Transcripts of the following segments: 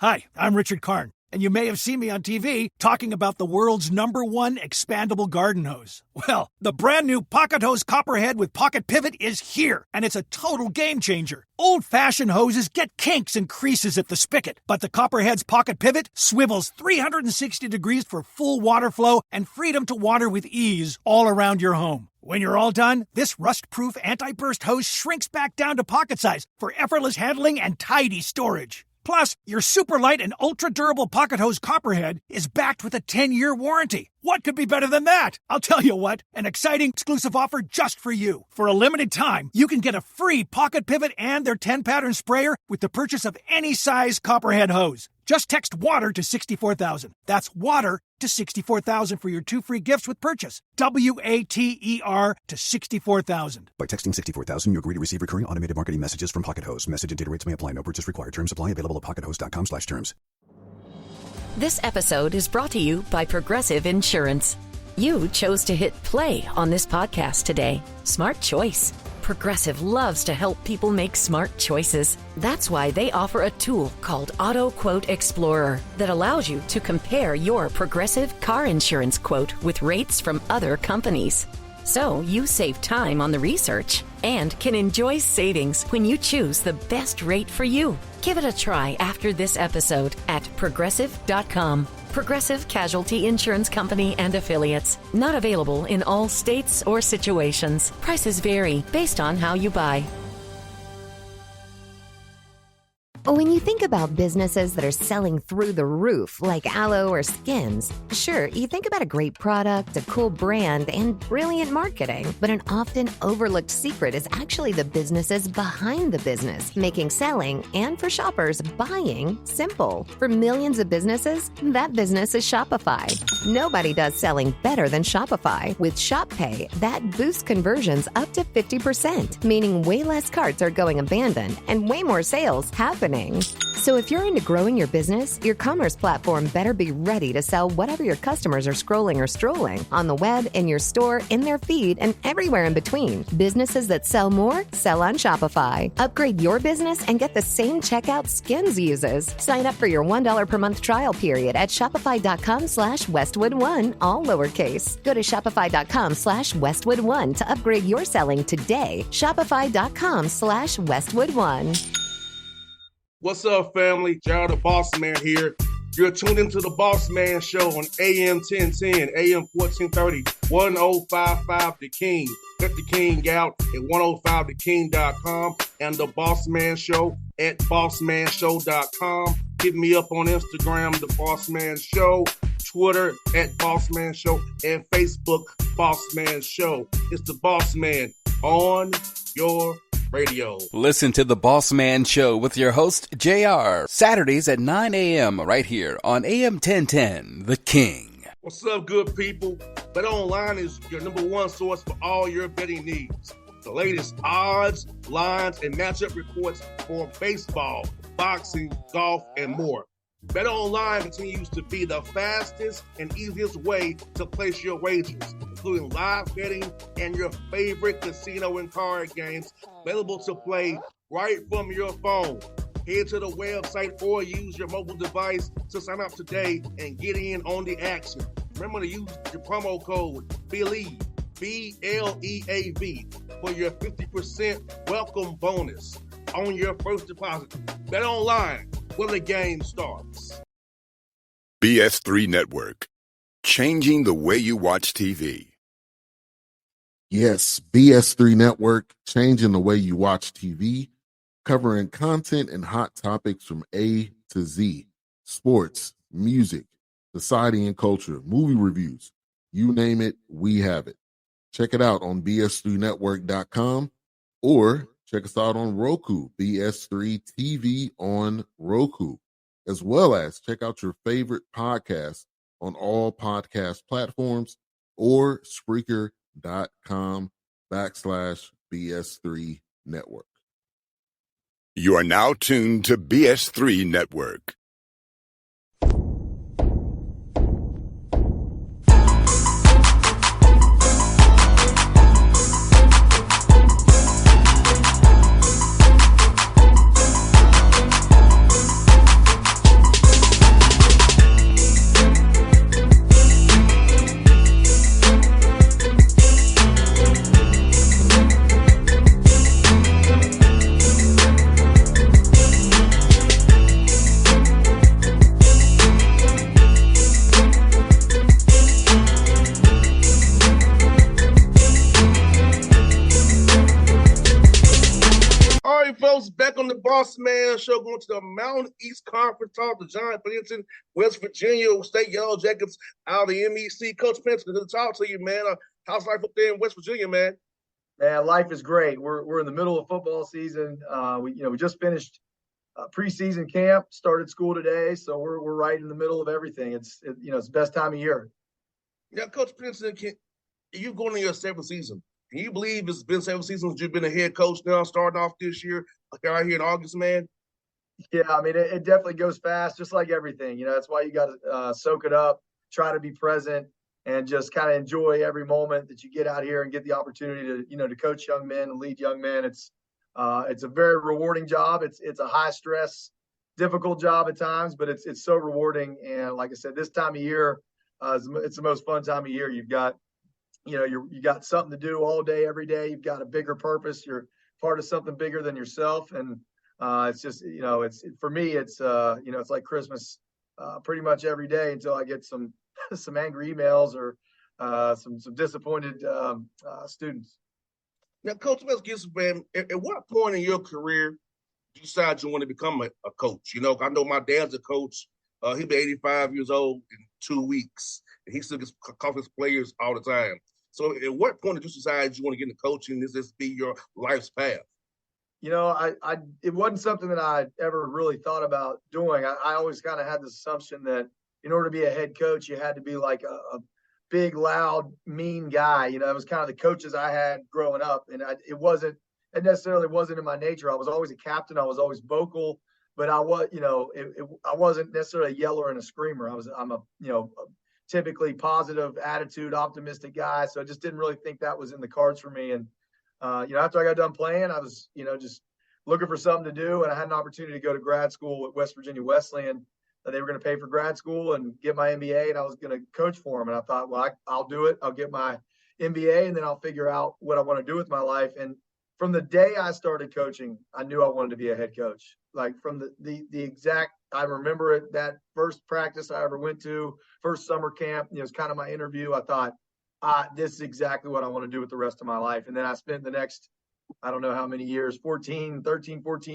Hi, I'm Richard Karn, and you may have seen me on TV talking about the world's #1 expandable garden hose. Well, the brand new Pocket Hose Copperhead with Pocket Pivot is here, and it's a total game changer. Old-fashioned hoses get kinks and creases at the spigot, but the Copperhead's Pocket Pivot swivels 360 degrees for full water flow and freedom to water with ease all around your home. When you're all done, this rust-proof anti-burst hose shrinks back down to pocket size for effortless handling and tidy storage. Plus, your super light and ultra-durable Pocket Hose Copperhead is backed with a 10-year warranty. What could be better than that? I'll tell you what, an exciting exclusive offer just for you. For a limited time, you can get a free Pocket Pivot and their 10-pattern sprayer with the purchase of any size Copperhead hose. Just text WATER to 64,000. That's WATER to 64,000 for your 2 free gifts with purchase. WATER to 64,000. By texting 64,000, you agree to receive recurring automated marketing messages from Pocket Hose. Message and data rates may apply. No purchase required. Terms apply. Available at pockethose.com/terms. This episode is brought to you by Progressive Insurance. You chose to hit play on this podcast today. Smart choice. Progressive loves to help people make smart choices. That's why they offer a tool called Auto Quote Explorer that allows you to compare your Progressive car insurance quote with rates from other companies. So you save time on the research and can enjoy savings when you choose the best rate for you. Give it a try after this episode at Progressive.com. Progressive Casualty Insurance Company and Affiliates. Not available in all states or situations. Prices vary based on how you buy. When you think about businesses that are selling through the roof, like aloe or Skims, sure, you think about a great product, a cool brand, and brilliant marketing. But an often overlooked secret is actually the businesses behind the business, making selling and, for shoppers, buying simple. For millions of businesses, that business is Shopify. Nobody does selling better than Shopify. With Shop Pay, that boosts conversions up to 50%, meaning way less carts are going abandoned and way more sales happening. So if you're into growing your business, your commerce platform better be ready to sell whatever your customers are scrolling or strolling on the web, in your store, in their feed, and everywhere in between. Businesses that sell more, sell on Shopify. Upgrade your business and get the same checkout Skims uses. Sign up for your $1 per month trial period at shopify.com/Westwood1, all lowercase. Go to shopify.com/Westwood1 to upgrade your selling today. Shopify.com/Westwood1. What's up, family? Jared the Bossman here. You're tuned into the Bossman Show on AM 1010, AM 1430, 1055 The King. Let the King out at 105theking.com and the Bossman Show at bossmanshow.com. Hit me up on Instagram, The Bossman Show, Twitter at Bossman Show, and Facebook, Bossman Show. It's the Bossman on your radio. Listen to The Bossman Show with your host, JR, Saturdays at 9 a.m. right here on AM 1010, The King. What's up, good people? BetOnline is your #1 source for all your betting needs. The latest odds, lines, and matchup reports for baseball, boxing, golf, and more. BetOnline continues to be the fastest and easiest way to place your wagers, including live betting and your favorite casino and card games available to play right from your phone. Head to the website or use your mobile device to sign up today and get in on the action. Remember to use your promo code BELIEVE, BLEAV, for your 50% welcome bonus on your first deposit. BetOnline, where the game starts. BS3 Network, changing the way you watch TV. Yes, BS3 Network, changing the way you watch TV, covering content and hot topics from A to Z, sports, music, society and culture, movie reviews, you name it, we have it. Check it out on bs3network.com or check us out on Roku, BS3 TV on Roku, as well as check out your favorite podcast on all podcast platforms or Spreaker.com/BS3 Network. You are now tuned to BS3 Network. Coach, back on the Bossman show, going to the Mountain East Conference, talk to John Pennington, West Virginia State Yellow Jackets out of the MEC. Coach Pennington, good to talk to you, man. How's life up there in West Virginia, man? Man, life is great. We're in the middle of football season. We just finished preseason camp, started school today, so we're right in the middle of everything. It's the best time of year. Yeah, Coach Pennington, you going into your seventh season? Can you believe it's been 7 seasons you've been a head coach now, starting off this year, right here in August, man? Yeah, I mean, it definitely goes fast, just like everything. That's why you got to soak it up, try to be present, and just kind of enjoy every moment that you get out here and get the opportunity to, to coach young men and lead young men. It's a very rewarding job. It's a high stress, difficult job at times, but it's so rewarding. And like I said, this time of year, it's the most fun time of year. You've got you got something to do all day, every day. You've got a bigger purpose. You're part of something bigger than yourself. And it's just, for me, it's like Christmas pretty much every day until I get some angry emails or some disappointed students. Now, Coach, let's get some, man. At what point in your career did you decide you want to become a coach? I know my dad's a coach. He'll be 85 years old in 2 weeks, and he still gets calls his players all the time. So at what point did you decide you want to get into coaching? Does this be your life's path? It wasn't something that I ever really thought about doing. I always kind of had this assumption that in order to be a head coach, you had to be like a big, loud, mean guy. It was kind of the coaches I had growing up, and it necessarily wasn't in my nature. I was always a captain. I was always vocal, but I wasn't necessarily a yeller and a screamer. I'm a typically positive attitude, optimistic guy. So I just didn't really think that was in the cards for me. And, after I got done playing, I was, just looking for something to do. And I had an opportunity to go to grad school at West Virginia Wesleyan. They were going to pay for grad school and get my MBA, and I was going to coach for them. And I thought, well, I'll do it. I'll get my MBA, and then I'll figure out what I want to do with my life. And from the day I started coaching, I knew I wanted to be a head coach. Like from the exact, I remember it, that first practice I ever went to, first summer camp, it was kind of my interview. I thought, this is exactly what I want to do with the rest of my life. And then I spent the next, I don't know how many years, 14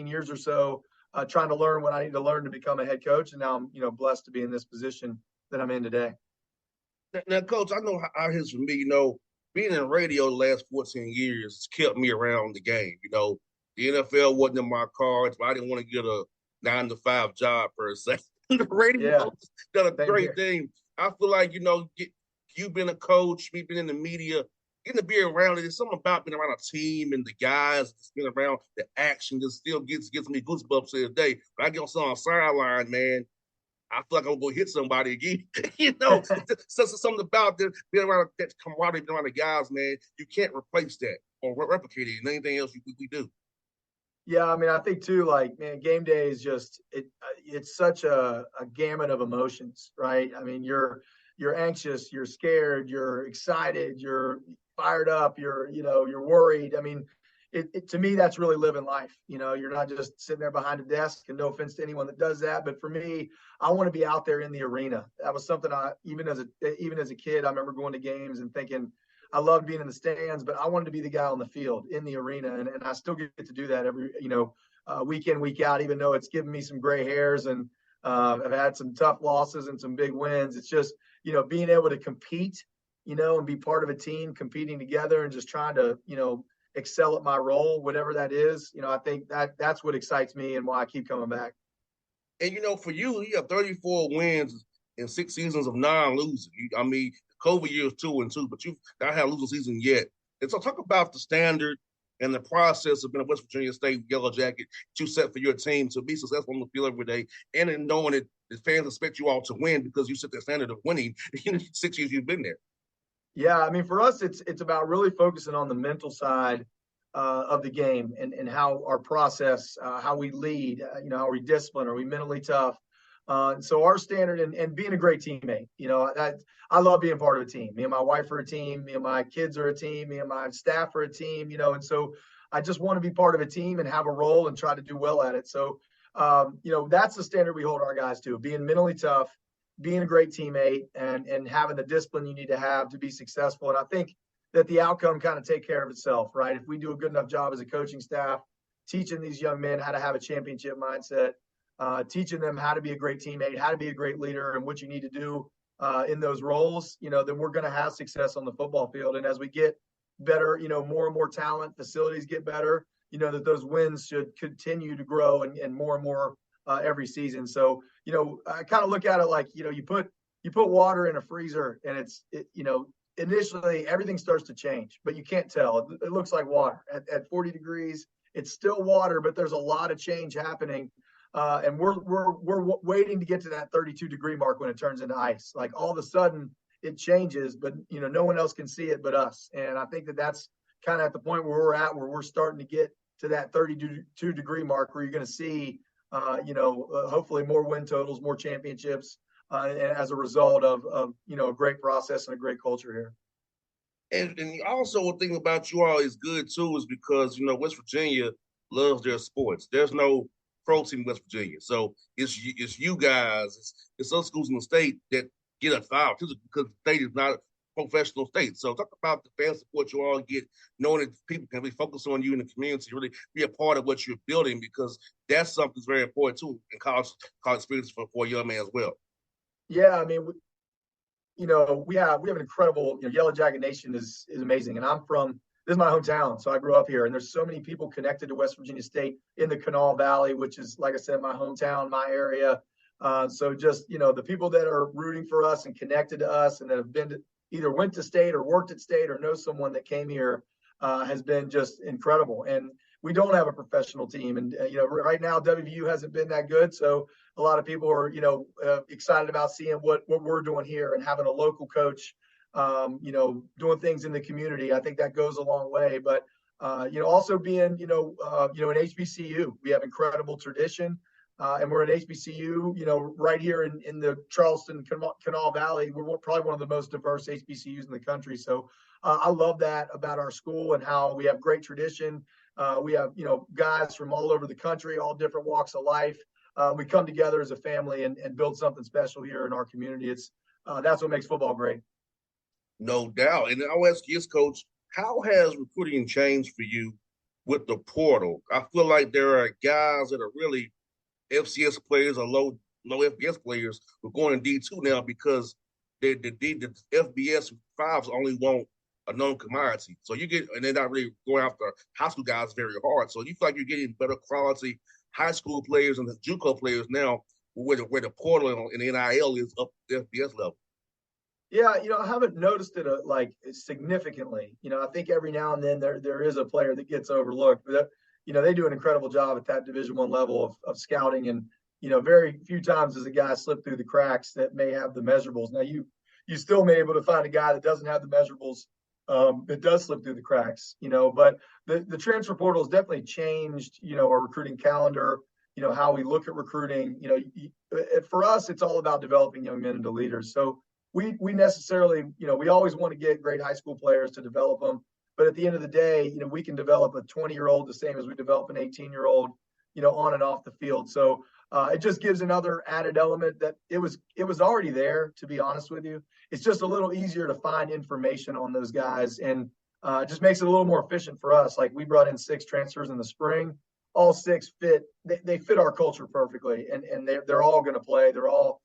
years or so, trying to learn what I need to learn to become a head coach. And now I'm, blessed to be in this position that I'm in today. Now, Coach, I know how it is for me, being in radio the last 14 years has kept me around the game. The NFL wasn't in my cards, but I didn't want to get a 9-to-5 job per se. The radio's done a great thing. I feel like, you've been a coach, me being in the media, getting to be around it. There's something about being around a team and the guys, just being around the action that still gives me goosebumps to the day. But I get on sideline, man, I feel like I'm going to go hit somebody again. Something about this, being around that camaraderie, being around the guys, man, you can't replace that or replicate it in anything else we do. Yeah, I mean, I think too, like, man, game day is just it's such a gamut of emotions, right? I mean, you're anxious, you're scared, you're excited, you're fired up, you're worried. I mean, to me, that's really living life. You're not just sitting there behind a desk, and no offense to anyone that does that, but for me, I want to be out there in the arena. That was something even as a kid, I remember going to games and thinking, I loved being in the stands, but I wanted to be the guy on the field in the arena. And I still get to do that every, week in, week out, even though it's given me some gray hairs and I've had some tough losses and some big wins. It's just, being able to compete, and be part of a team competing together and just trying to, excel at my role, whatever that is. I think that's what excites me and why I keep coming back. And, for you have 34 wins in 6 seasons of non-losing. I mean, COVID years 2-2, but you've not had a losing season yet. And so talk about the standard and the process of being a West Virginia State Yellow Jacket you set for your team to be successful on the field every day, and in knowing that the fans expect you all to win because you set that standard of winning in the 6 years you've been there. Yeah, I mean, for us, it's about really focusing on the mental side of the game and how our process, how we lead, are we disciplined, are we mentally tough? So our standard and being a great teammate, I love being part of a team. Me and my wife are a team. Me and my kids are a team. Me and my staff are a team, and so I just want to be part of a team and have a role and try to do well at it. So, that's the standard we hold our guys to, being mentally tough, being a great teammate, and having the discipline you need to have to be successful. And I think that the outcome kind of take care of itself, right? If we do a good enough job as a coaching staff, teaching these young men how to have a championship mindset, teaching them how to be a great teammate, how to be a great leader, and what you need to do in those roles, then we're going to have success on the football field. And as we get better, more and more talent, facilities get better, that those wins should continue to grow and more every season. So, I kind of look at it like, you put water in a freezer and initially everything starts to change, but you can't tell. It looks like water at 40 degrees. It's still water, but there's a lot of change happening. And we're waiting to get to that 32-degree mark when it turns into ice. Like all of a sudden it changes, but no one else can see it but us. And I think that's kind of at the point where we're at, where we're starting to get to that 32-degree mark, where you're going to see, hopefully more win totals, more championships, as a result of a great process and a great culture here. And also one thing about you all is good too, is because West Virginia loves their sports. There's no pro team in West Virginia, so it's you guys, it's other schools in the state that get a foul because the state is not a professional state. So talk about the fan support you all get, knowing that people can really focus on you in the community, really be a part of what you're building, because that's something that's very important too in college experience for a young man as well. Yeah, I mean, we have an incredible, Yellow Jacket Nation is amazing. And this is my hometown. So I grew up here, and there's so many people connected to West Virginia State in the Kanawha Valley, which is, like I said, my hometown, my area. So just, the people that are rooting for us and connected to us and that have either went to state or worked at state or know someone that came here has been just incredible. And we don't have a professional team. And, right now WVU hasn't been that good. So a lot of people are, excited about seeing what we're doing here and having a local coach, doing things in the community. I think that goes a long way. But, also being, an HBCU, we have incredible tradition. And we're an HBCU, right here in the Charleston Kanawha Valley. We're probably one of the most diverse HBCUs in the country. So I love that about our school and how we have great tradition. We have, guys from all over the country, all different walks of life. We come together as a family and build something special here in our community. That's what makes football great. No doubt. And I'll ask you, Coach, how has recruiting changed for you with the portal? I feel like there are guys that are really FCS players or low FBS players who are going in D2 now because the FBS 5s only want a known commodity. So and they're not really going after high school guys very hard. So you feel like you're getting better quality high school players and the JUCO players now, where the portal and the NIL is up to the FBS level. Yeah, I haven't noticed it significantly. I think every now and then there is a player that gets overlooked, but they do an incredible job at that Division I level of scouting, and very few times does a guy slip through the cracks that may have the measurables. Now you still may be able to find a guy that doesn't have the measurables that does slip through the cracks. But the transfer portal has definitely changed our recruiting calendar. How we look at recruiting. For us, it's all about developing young men into leaders. So we necessarily, we always want to get great high school players to develop them. But at the end of the day, we can develop a 20-year-old the same as we develop an 18-year-old, on and off the field. So it just gives another added element that it was already there, to be honest with you. It's just a little easier to find information on those guys, and just makes it a little more efficient for us. Like, we brought in 6 transfers in the spring. All 6 fit. They fit our culture perfectly, and they're all going to play. They're all,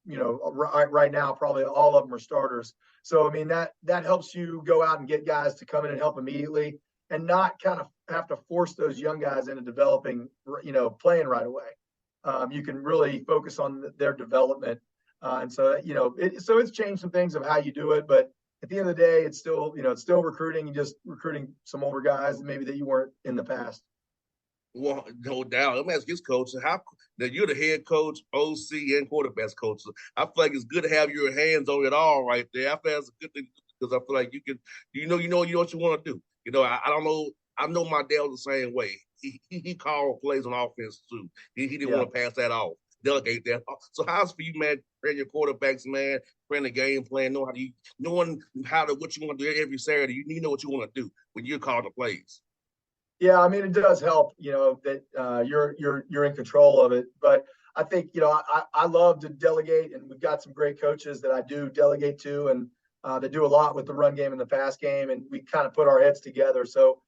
right now, probably all of them are starters. So, I mean, that helps you go out and get guys to come in and help immediately, and not kind of have to force those young guys into developing, playing right away. You can really focus on their development. And so, so it's changed some things of how you do it, but at the end of the day, it's still, it's still recruiting. You just recruiting some older guys maybe that you weren't in the past. Well, no doubt. Let me ask this, Coach. That you're the head coach, OC, and quarterbacks coach. So I feel like it's good to have your hands on it all right there. I feel that's a good thing, because I feel like you can, you know what you want to do. I don't know. I know my dad was the same way. He called plays on offense too. He didn't want to pass that off, delegate that. So how's it for you, man? Praying your quarterbacks, man, praying the game plan, knowing what you want to do every Saturday. You know what you want to do when you're calling the plays. Yeah, I mean, it does help, that you're in control of it. But I think, I love to delegate, and we've got some great coaches that I do delegate to, and they do a lot with the run game and the pass game, and we kind of put our heads together. So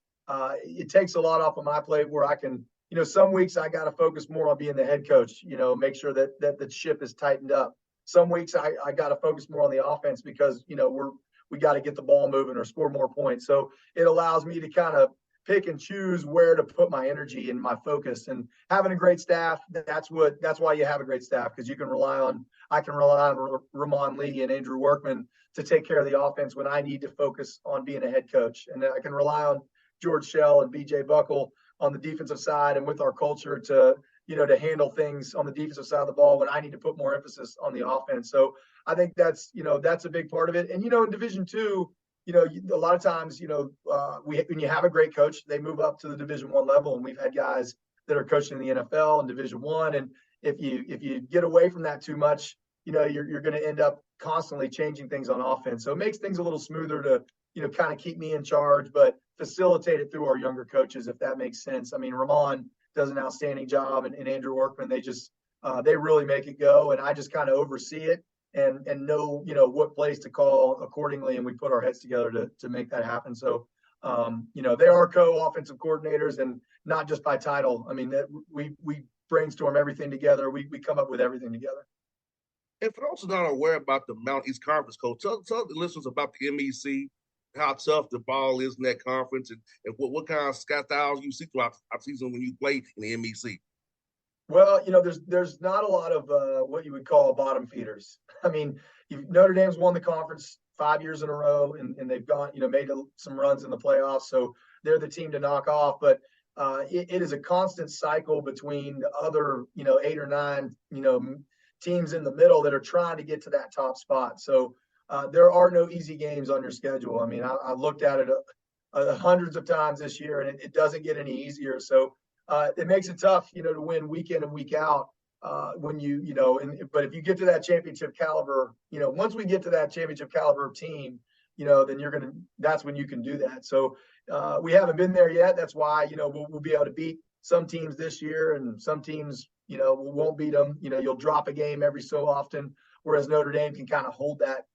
it takes a lot off of my plate where I can, some weeks I got to focus more on being the head coach, make sure that the ship is tightened up. Some weeks I got to focus more on the offense because, we got to get the ball moving or score more points. So it allows me to kind of pick and choose where to put my energy and my focus. And having a great staff, that's why you have a great staff, because I can rely on Ramon Lee and Andrew Workman to take care of the offense when I need to focus on being a head coach. And I can rely on George Shell and BJ Buckle on the defensive side and with our culture to handle things on the defensive side of the ball when I need to put more emphasis on the offense. So I think that's a big part of it. And, in Division II, a lot of times, when you have a great coach, they move up to the Division I level. And we've had guys that are coaching in the NFL and Division I. And if you get away from that too much, you're going to end up constantly changing things on offense. So it makes things a little smoother to, kind of keep me in charge, but facilitate it through our younger coaches, if that makes sense. I mean, Ramon does an outstanding job, and Andrew Workman, they really make it go. And I just kind of oversee it and know, what plays to call accordingly. And we put our heads together to make that happen. So, they are co-offensive coordinators, and not just by title. I mean, that we brainstorm everything together. We come up with everything together. And for those who are not aware about the Mountain East Conference, Coach, tell the listeners about the MEC, how tough the ball is in that conference, and what kind of styles you see throughout the season when you play in the MEC. Well, there's not a lot of what you would call bottom feeders. I mean, Notre Dame's won the conference 5 years in a row, and they've gone, made some runs in the playoffs. So they're the team to knock off. But it is a constant cycle between the other, 8 or 9, teams in the middle that are trying to get to that top spot. So there are no easy games on your schedule. I mean, I looked at it hundreds of times this year, and it doesn't get any easier. So it makes it tough, to win week in and week out when but if you get to that championship caliber, once we get to that championship caliber team, then that's when you can do that. So we haven't been there yet. That's why, we'll be able to beat some teams this year, and some teams, we won't beat them. You'll drop a game every so often, whereas Notre Dame can kind of hold that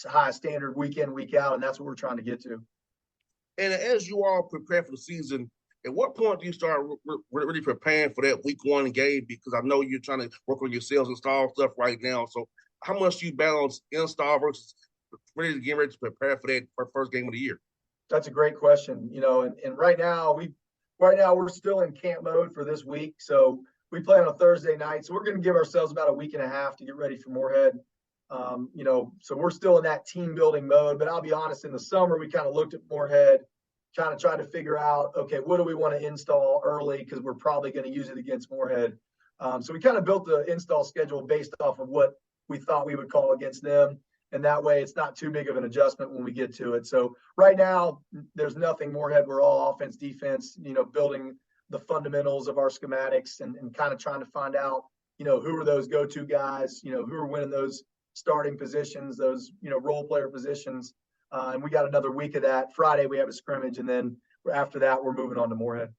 high standard week in, week out. And that's what we're trying to get to. And as you all prepare for the season, at what point do you start really preparing for that week 1 game? Because I know you're trying to work on your sales install stuff right now. So how much do you balance install versus ready to prepare for that first game of the year? That's a great question. And right now we're still in camp mode for this week. So we play on a Thursday night. So we're going to give ourselves about a week and a half to get ready for Moorhead. So we're still in that team building mode. But I'll be honest, in the summer, we kind of looked at Moorhead, kind of tried to figure out, okay, what do we want to install early? Because we're probably going to use it against Moorhead. So we kind of built the install schedule based off of what we thought we would call against them. And that way it's not too big of an adjustment when we get to it. So right now there's nothing Moorhead. We're all offense, defense, building the fundamentals of our schematics and kind of trying to find out, who are those go-to guys, who are winning those starting positions, those, role player positions. And we got another week of that. Friday, we have a scrimmage. And then after that, we're moving on to Moorhead.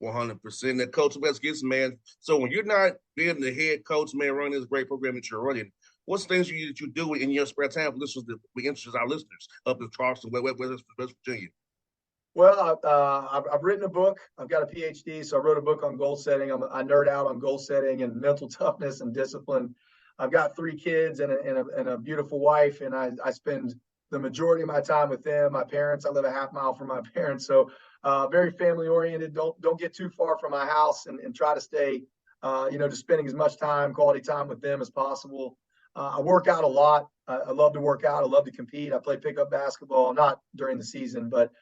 100%. That Coach West gets, man. So when you're not being the head coach, man, running this great program that you're running, what's things that you do in your spare time for listeners that we interest our listeners up in Charleston, West Virginia? Well, I've written a book. I've got a PhD, so I wrote a book on goal setting. I nerd out on goal setting and mental toughness and discipline. I've got 3 kids and a beautiful wife, and I spend the majority of my time with them. My parents, I live a half mile from my parents, so very family oriented. Don't get too far from my house, and try to stay, just spending as much quality time with them as possible. I work out a lot. I love to work out. I love to compete. I play pickup basketball, not during the season, but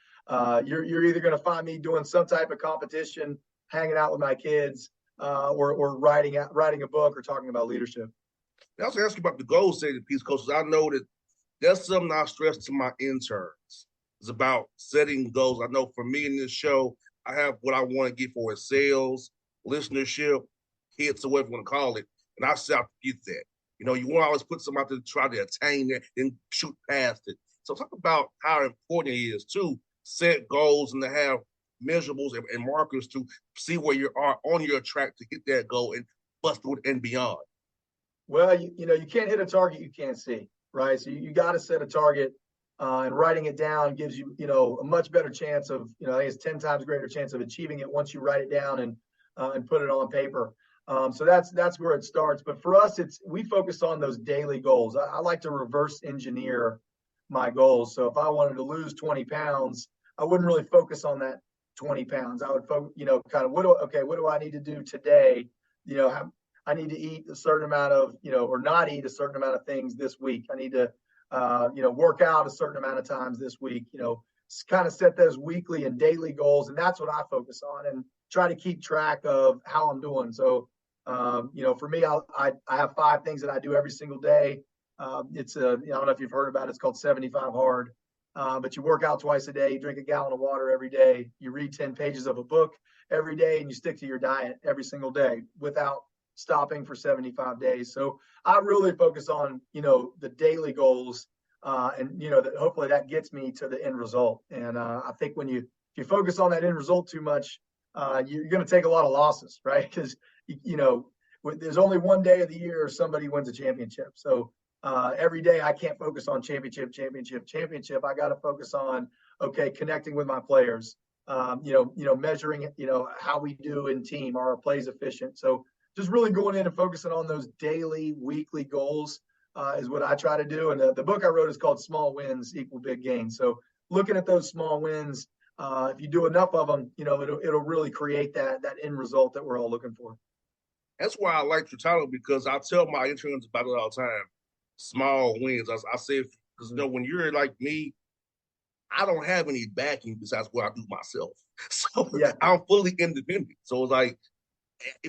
you're either going to find me doing some type of competition, hanging out with my kids, or writing a book or talking about leadership. I was going to ask you about the goal setting piece, coaches. I know that that's something I stress to my interns. It's about setting goals. I know for me in this show, I have what I want to get for it: sales, listenership, hits, or whatever you want to call it. And I set out to get that. You want to always put something out there to try to attain that, then shoot past it. So talk about how important it is to set goals and to have measurables and markers to see where you are on your track to get that goal and bust through it and beyond. Well, you can't hit a target you can't see, right? So you got to set a target And writing it down gives you, a much better chance of, I think it's 10 times greater chance of achieving it once you write it down and put it on paper. So that's where it starts. But for us, we focus on those daily goals. I like to reverse engineer my goals. So if I wanted to lose 20 pounds, I wouldn't really focus on that 20 pounds. I would focus, kind of what do I need to do today? I need to eat a certain amount of, or not eat a certain amount of things this week. I need to work out a certain amount of times this week, kind of set those weekly and daily goals. And that's what I focus on and try to keep track of how I'm doing. So, for me, I have 5 things that I do every single day. I don't know if you've heard about it. It's called 75 Hard. But you work out twice a day, you drink a gallon of water every day, you read 10 pages of a book every day, and you stick to your diet every single day without stopping for 75 days. So I really focus on, the daily goals, and, hopefully that gets me to the end result. And I think if you focus on that end result too much, you're going to take a lot of losses, right? Because, there's only one day of the year somebody wins a championship. So every day I can't focus on championship. I got to focus on, connecting with my players, measuring, how we do in team, are our plays efficient? So just really going in and focusing on those daily, weekly goals is what I try to do. And the book I wrote is called Small Wins Equal Big Gains. So looking at those small wins, if you do enough of them, it'll really create that end result that we're all looking for. That's why I like your title, because I tell my interns about it all the time. Small wins. I say, because when you're like me, I don't have any backing besides what I do myself. So yeah. I'm fully independent. So it's like,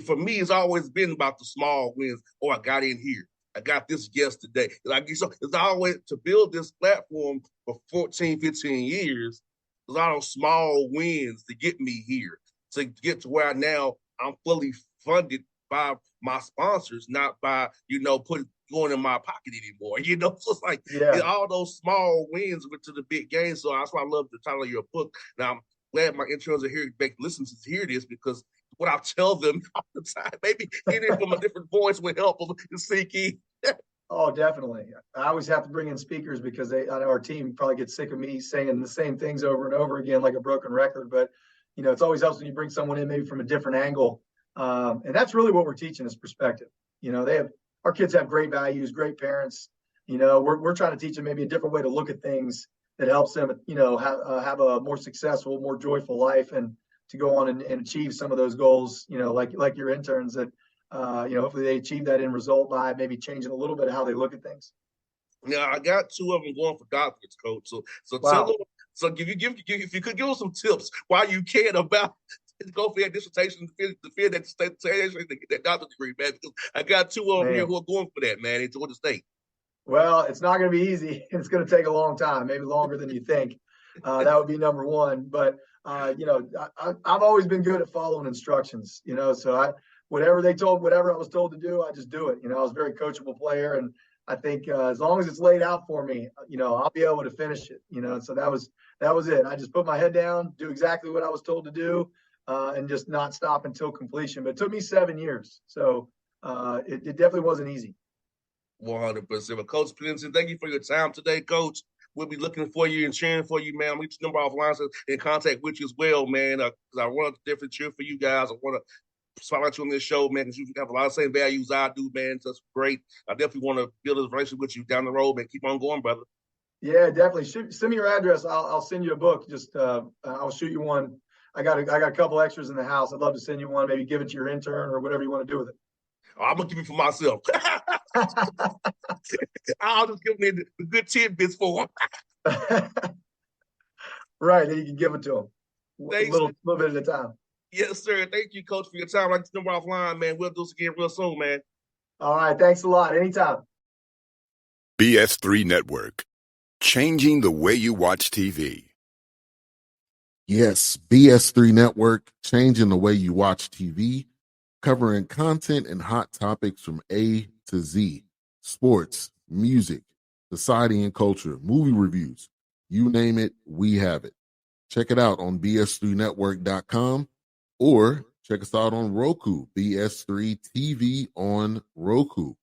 for me, it's always been about the small wins. Oh, I got in here. I got this guest today. So it's always to build this platform for 14, 15 years. There's a lot of small wins to get me here, to get to where now I'm fully funded by my sponsors, not by, going in my pocket anymore. So it's like all those small wins went to the big game. So that's why I love the title of your book. Now I'm glad my interns are here, listen to hear this, because what I tell them all the time, maybe hearing it from a different voice would help them to sink in. Oh, definitely. I always have to bring in speakers because I know our team probably gets sick of me saying the same things over and over again, like a broken record. But, it's always helps when you bring someone in maybe from a different angle. And that's really what we're teaching is perspective. Our kids have great values, great parents. We're trying to teach them maybe a different way to look at things that helps them, have a more successful, more joyful life, and to go on and achieve some of those goals, like your interns that, hopefully they achieve that end result by maybe changing a little bit of how they look at things. Yeah, I got 2 of them going for doctorates, Coach. So wow. Tell them. So if you could give us some tips why you cared about go for that dissertation to defend that doctorate degree, man. Because I got 2 of them here who are going for that, man, in Georgia State. Well, it's not going to be easy. It's going to take a long time, maybe longer than you think. That would be number one. But I've always been good at following instructions. So whatever I was told to do, I just do it. I was a very coachable player, and I think as long as it's laid out for me, I'll be able to finish it. So that was it. I just put my head down, do exactly what I was told to do, and just not stop until completion. But it took me 7 years, so it definitely wasn't easy. 100%. Coach Pennington, thank you for your time today, Coach. We'll be looking for you and cheering for you, man. I'll reach the number offline, so in contact with you as well, man. Because I want to definitely cheer for you guys. I want to spotlight you on this show, man, because you have a lot of the same values I do, man. So that's great. I definitely want to build a relationship with you down the road, man. Keep on going, brother. Yeah, definitely. Send me your address. I'll send you a book. Just I'll shoot you one. I got a couple extras in the house. I'd love to send you one. Maybe give it to your intern or whatever you want to do with it. Oh, I'm gonna keep it for myself. I'll just give me the good tidbits for him. Right, then you can give it to him. A little bit at a time. Yes, sir. Thank you, Coach, for your time. Like this number offline, man. We'll do this again real soon, man. All right. Thanks a lot. Anytime. BS3 Network. Changing the way you watch TV. Yes, BS3 Network, changing the way you watch TV, covering content and hot topics from A to Z, sports, music, society and culture, movie reviews, you name it, we have it. Check it out on bs3network.com or check us out on Roku, BS3 TV on Roku,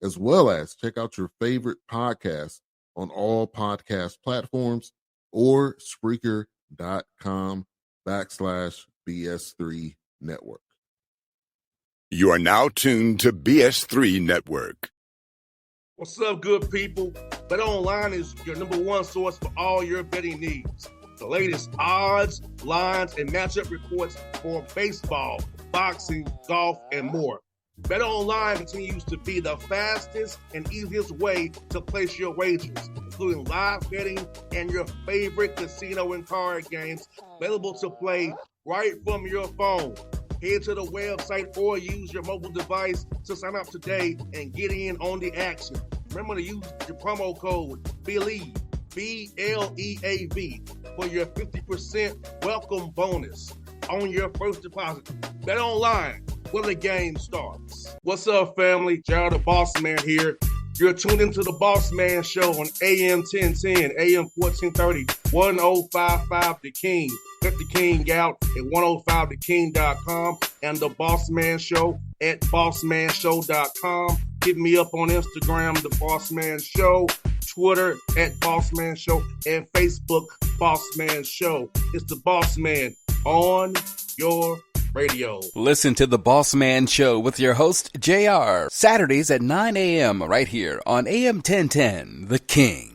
as well as check out your favorite podcast on all podcast platforms or Spreaker.com/BS3 Network. You are now tuned to BS3 Network. What's up, good people? Bet Online is your number one source for all your betting needs. The latest odds, lines, and matchup reports for baseball, boxing, golf, and more. Bet Online continues to be the fastest and easiest way to place your wagers, including live betting and your favorite casino and card games available to play right from your phone. Head to the website or use your mobile device to sign up today and get in on the action. Remember to use your promo code BELIEVE, BLEAV, for your 50% welcome bonus on your first deposit. Bet Online, where the game starts. What's up, family? Gerald the Bossman here. You're tuned into the Bossman Show on AM 1010, AM 1430, 1055 The King. Check The King out at 105theking.com and the Bossman Show at bossmanshow.com. Hit me up on Instagram, The Bossman Show, Twitter at Bossman Show, and Facebook, Bossman Show. It's the Bossman on your radio. Listen to The Bossman Show with your host, JR, Saturdays at 9 a.m. right here on AM 1010, The King.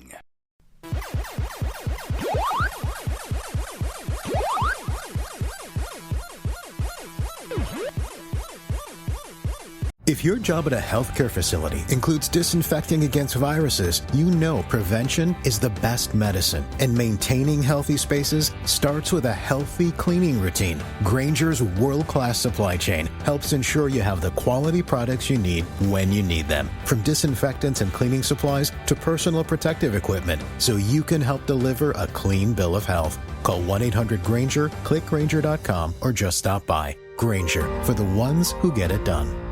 If your job at a healthcare facility includes disinfecting against viruses, you know prevention is the best medicine, and maintaining healthy spaces starts with a healthy cleaning routine. Grainger's world-class supply chain helps ensure you have the quality products you need when you need them, from disinfectants and cleaning supplies to personal protective equipment, so you can help deliver a clean bill of health. Call 1-800-GRAINGER, click Grainger.com, or just stop by. Grainger, for the ones who get it done.